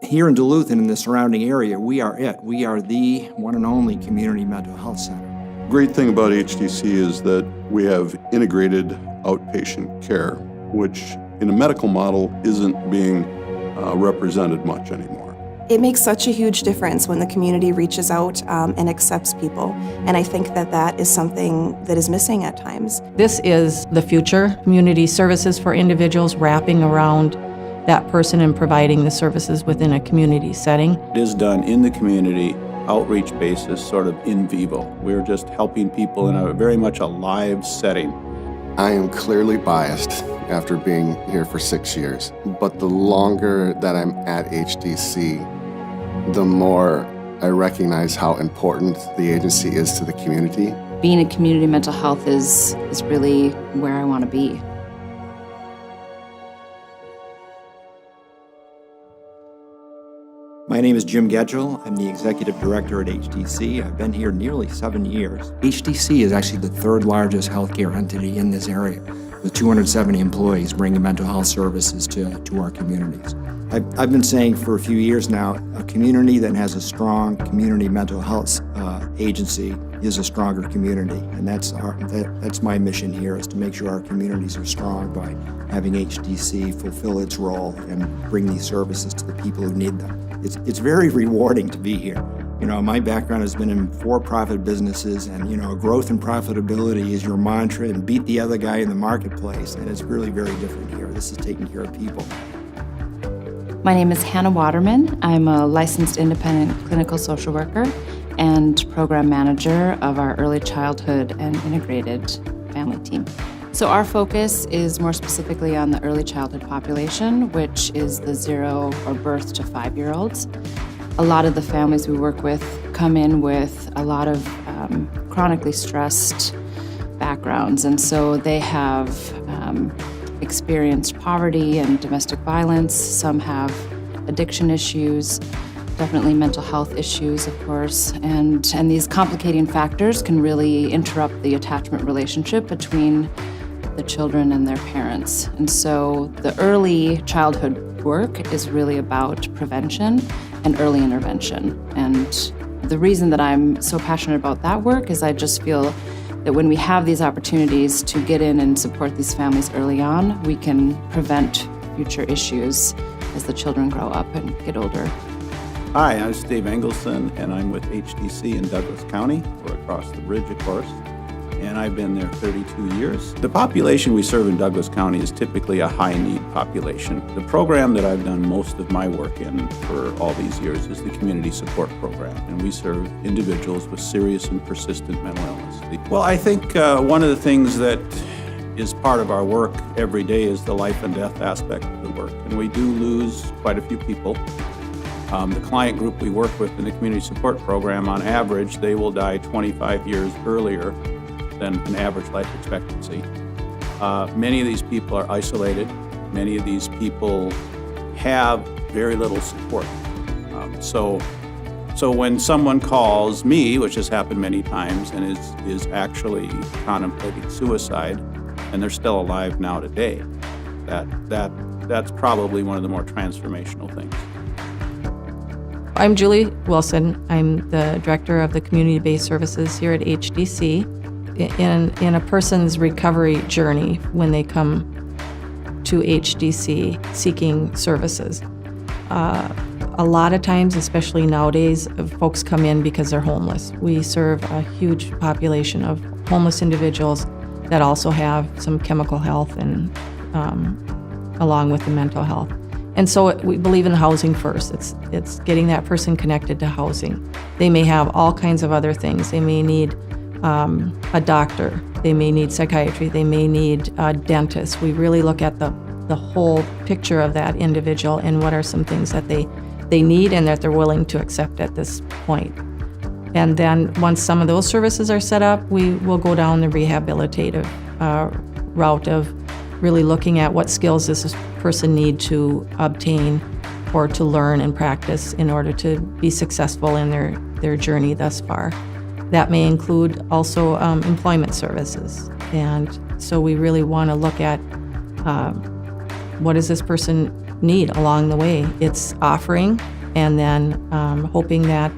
Here in Duluth and in the surrounding area, we are it. We are the one and only community mental health center. Great thing about HDC is that we have integrated outpatient care, which in a medical model isn't being represented much anymore. It makes such a huge difference when the community reaches out and accepts people, and I think that that is something that is missing at times. This is the future. Community services for individuals wrapping around that person and providing the services within a community setting. It is done in the community, outreach basis, sort of in vivo. We're just helping people in a very much a live setting. I am clearly biased after being here for 6 years, but the longer that I'm at HDC, the more I recognize how important the agency is to the community. Being in community mental health is really where I want to be. My name is Jim Gedgel. I'm the executive director at HDC. I've been here nearly 7 years. HDC is actually the third largest healthcare entity in this area, with 270 employees bringing mental health services to our communities. I've been saying for a few years now, a community that has a strong community mental health agency is a stronger community, and that's my mission here, is to make sure our communities are strong by having HDC fulfill its role and bring these services to the people who need them. It's very rewarding to be here. You know, my background has been in for-profit businesses, and growth and profitability is your mantra, and beat the other guy in the marketplace, and it's really very different here. This is taking care of people. My name is Hannah Waterman. I'm a licensed independent clinical social worker and program manager of our early childhood and integrated family team. So our focus is more specifically on the early childhood population, which is the 0 or birth to 5-year-olds. A lot of the families we work with come in with a lot of chronically stressed backgrounds, and so they have experienced poverty and domestic violence. Some have addiction issues, definitely mental health issues, of course, and these complicating factors can really interrupt the attachment relationship between the children and their parents. And so the early childhood work is really about prevention and early intervention. And the reason that I'm so passionate about that work is I just feel that when we have these opportunities to get in and support these families early on, we can prevent future issues as the children grow up and get older. Hi, I'm Steve Engelson, and I'm with HDC in Douglas County. We're across the bridge, of course, and I've been there 32 years. The population we serve in Douglas County is typically a high-need population. The program that I've done most of my work in for all these years is the community support program, and we serve individuals with serious and persistent mental illness. Well, I think one of the things that is part of our work every day is the life and death aspect of the work, and we do lose quite a few people. The client group we work with in the community support program, on average, they will die 25 years earlier than an average life expectancy. Many of these people are isolated. Many of these people have very little support. So when someone calls me, which has happened many times, and is actually contemplating suicide, and they're still alive now today, that's probably one of the more transformational things. I'm Julie Wilson. I'm the director of the community-based services here at HDC. In a person's recovery journey when they come to HDC seeking services, a lot of times, especially nowadays, folks come in because they're homeless. We serve a huge population of homeless individuals that also have some chemical health and along with the mental health. And so we believe in housing first. It's getting that person connected to housing. They may have all kinds of other things. They may need a doctor. They may need psychiatry. They may need a dentist. We really look at the whole picture of that individual and what are some things that they need and that they're willing to accept at this point. And then once some of those services are set up, we will go down the rehabilitative route of really looking at what skills does this person need to obtain or to learn and practice in order to be successful in their journey thus far. That may include also employment services. And so we really want to look at what does this person need along the way. It's offering and then hoping that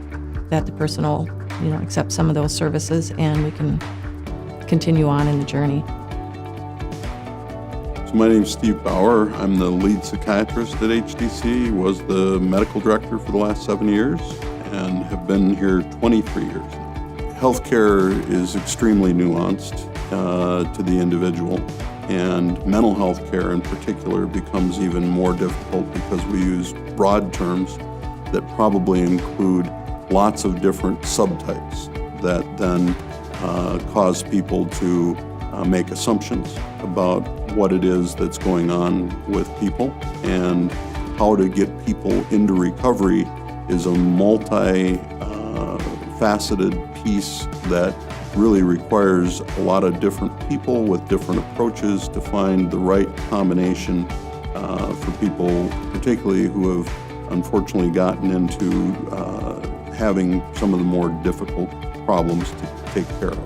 the person will, accept some of those services and we can continue on in the journey. So my name's Steve Bauer. I'm the lead psychiatrist at HDC, was the medical director for the last 7 years, and have been here 23 years. Healthcare is extremely nuanced to the individual, and mental health care in particular becomes even more difficult because we use broad terms that probably include lots of different subtypes that then cause people to make assumptions about what it is that's going on with people, and how to get people into recovery is a multi-faceted piece that really requires a lot of different people with different approaches to find the right combination for people, particularly who have unfortunately gotten into having some of the more difficult problems to take care of.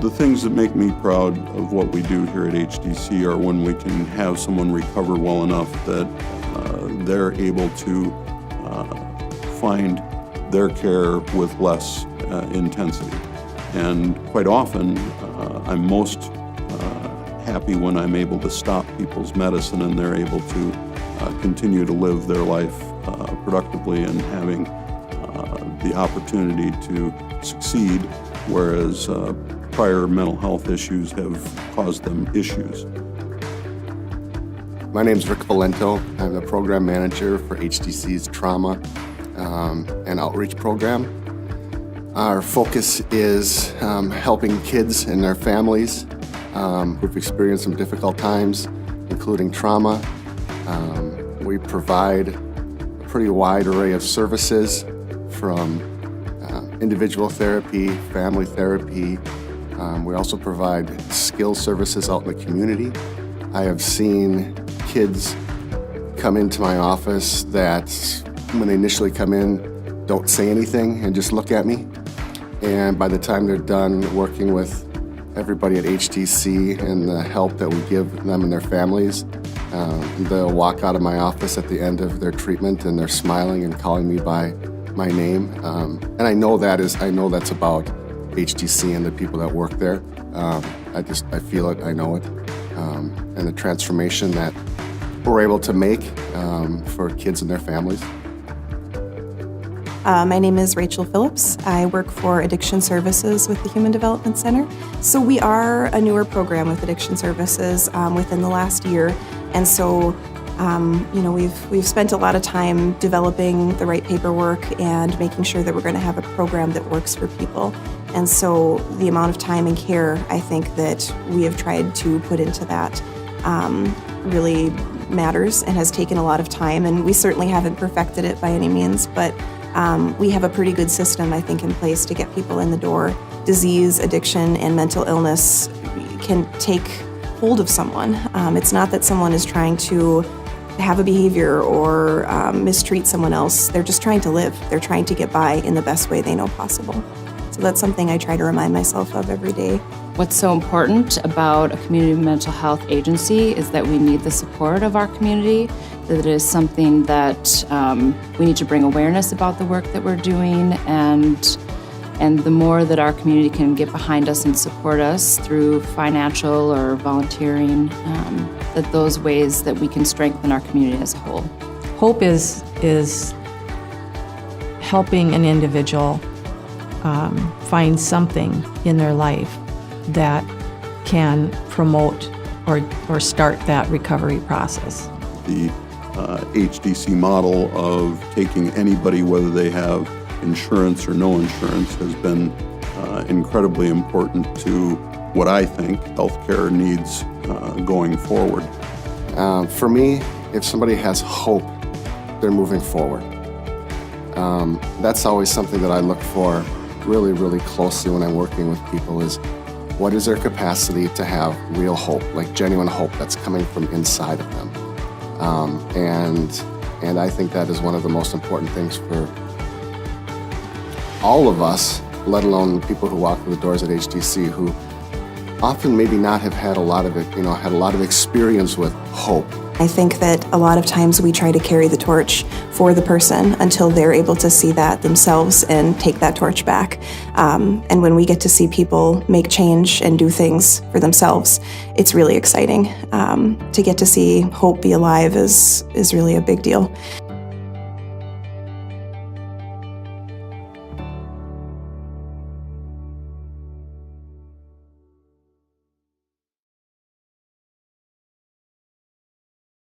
The things that make me proud of what we do here at HDC are when we can have someone recover well enough that they're able to find their care with less intensity. And quite often, I'm most happy when I'm able to stop people's medicine and they're able to continue to live their life productively and having the opportunity to succeed, whereas prior mental health issues have caused them issues. My name is Rick Valento. I'm the program manager for HDC's Trauma and Outreach program. Our focus is helping kids and their families who've experienced some difficult times, including trauma. We provide a pretty wide array of services from individual therapy, family therapy. We also provide skills services out in the community. I have seen kids come into my office that, when they initially come in, don't say anything and just look at me. And by the time they're done working with everybody at HDC and the help that we give them and their families, they'll walk out of my office at the end of their treatment and they're smiling and calling me by my name. And I know that's about HDC and the people that work there. I feel it, I know it. And the transformation that we're able to make for kids and their families. My name is Rachel Phillips. I work for Addiction Services with the Human Development Center. So we are a newer program with Addiction Services within the last year. And so, we've spent a lot of time developing the right paperwork and making sure that we're going to have a program that works for people. And so the amount of time and care, I think, that we have tried to put into that really matters and has taken a lot of time. And we certainly haven't perfected it by any means, but we have a pretty good system, I think, in place to get people in the door. Disease, addiction, and mental illness can take hold of someone. It's not that someone is trying to have a behavior or mistreat someone else. They're just trying to live. They're trying to get by in the best way they know possible. So that's something I try to remind myself of every day. What's so important about a community mental health agency is that we need the support of our community, that it is something that we need to bring awareness about the work that we're doing, and the more that our community can get behind us and support us through financial or volunteering, that those ways that we can strengthen our community as a whole. Hope is helping an individual find something in their life that can promote or start that recovery process. The HDC model of taking anybody, whether they have insurance or no insurance, has been incredibly important to what I think healthcare needs going forward. For me, if somebody has hope, they're moving forward. That's always something that I look for really, really closely when I'm working with people is what is their capacity to have real hope, like genuine hope that's coming from inside of them. And I think that is one of the most important things for all of us, let alone people who walk through the doors at HDC, who often maybe not have had a lot of experience with hope I think that a lot of times we try to carry the torch for the person until they're able to see that themselves and take that torch back. And when we get to see people make change and do things for themselves, it's really exciting. To get to see hope be alive is really a big deal.